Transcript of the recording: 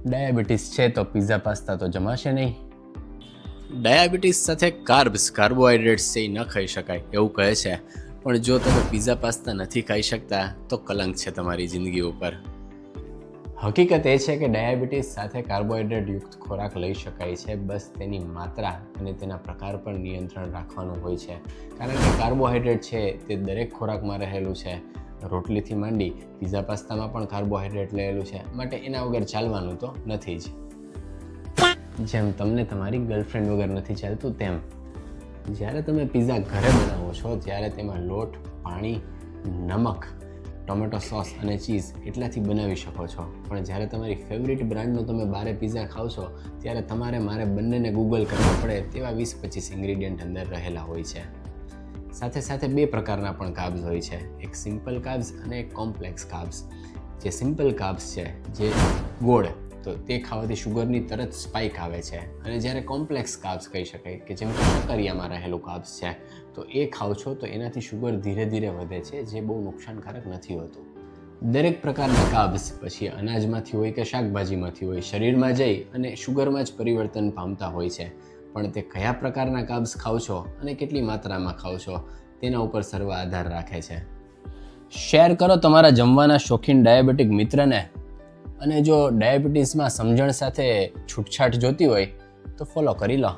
Diabetes છે તો pizza pasta તો જમાશે નહીં. ડાયાબિટીસ સાથે કાર્બોહાઈડ્રેટ્સ છે એ ન ખાઈ શકાય એવું કહે છે, પણ જો તમે પિઝા પાસ્તા નથી ખાઈ શકતા તો કલંક છે તમારી જિંદગી ઉપર. હકીકત એ છે કે ડાયાબિટીસ સાથે કાર્બોહાઈડ્રેટ યુક્ત ખોરાક લઈ શકાય છે, બસ તેની માત્રા અને તેના પ્રકાર પર નિયંત્રણ રાખવાનું હોય છે. કારણ કે કાર્બોહાઈડ્રેટ છે તે દરેક ખોરાકમાં રહેલું છે. રોટલીથી માંડી પિઝા પાસ્તામાં પણ કાર્બોહાઈડ્રેટ રહેલું છે, માટે એના વગર ચાલવાનું તો નથી જ. જેમ તમને તમારી ગર્લફ્રેન્ડ વગર નથી ચાલતું તેમ જ્યારે તમે પિઝા ઘરે બનાવો છો ત્યારે તેમાં લોટ, પાણી, નમક, ટોમેટો સોસ અને ચીઝ એટલાથી બનાવી શકો છો. પણ જ્યારે તમારી ફેવરિટ બ્રાન્ડનો તમે બારે પિઝા ખાવ છો ત્યારે મારે બંનેને ગૂગલ કરવા પડે તેવા 20-25 ઇન્ગ્રીડિયન્ટ અંદર રહેલા હોય છે. સાથે સાથે બે પ્રકારના પણ કાર્બ્સ હોય છે, એક સિમ્પલ કાર્બ્સ અને એક કોમ્પ્લેક્સ કાર્બ્સ. જે સિમ્પલ કાર્બ્સ છે, જે ગોળ, તો તે ખાવાથી શુગરની તરત સ્પાઇક આવે છે. અને જ્યારે કોમ્પ્લેક્સ કાર્બ્સ કહી શકાય કે જેમ કે શક્કરિયામાં રહેલું કાર્બ્સ છે, તો એ ખાવ છો તો એનાથી શુગર ધીરે ધીરે વધે છે, જે બહુ નુકસાનકારક નથી હોતું. દરેક પ્રકારના કાર્બ્સ પછી અનાજમાંથી હોય કે શાકભાજીમાંથી હોય શરીરમાં જઈ અને શુગરમાં જ પરિવર્તન પામતા હોય છે. પણ તે કયા પ્રકારના કાર્બ્સ ખાવ છો અને કેટલી માત્રામાં ખાવ છો તેના ઉપર સર્વ આધાર રાખે છે. શેર કરો તમારા જમવાના શોખીન ડાયાબિટીક મિત્રને. અને જો ડાયાબિટીસમાં સમજણ સાથે છૂટછાટ જોતી હોય તો ફોલો કરી લો.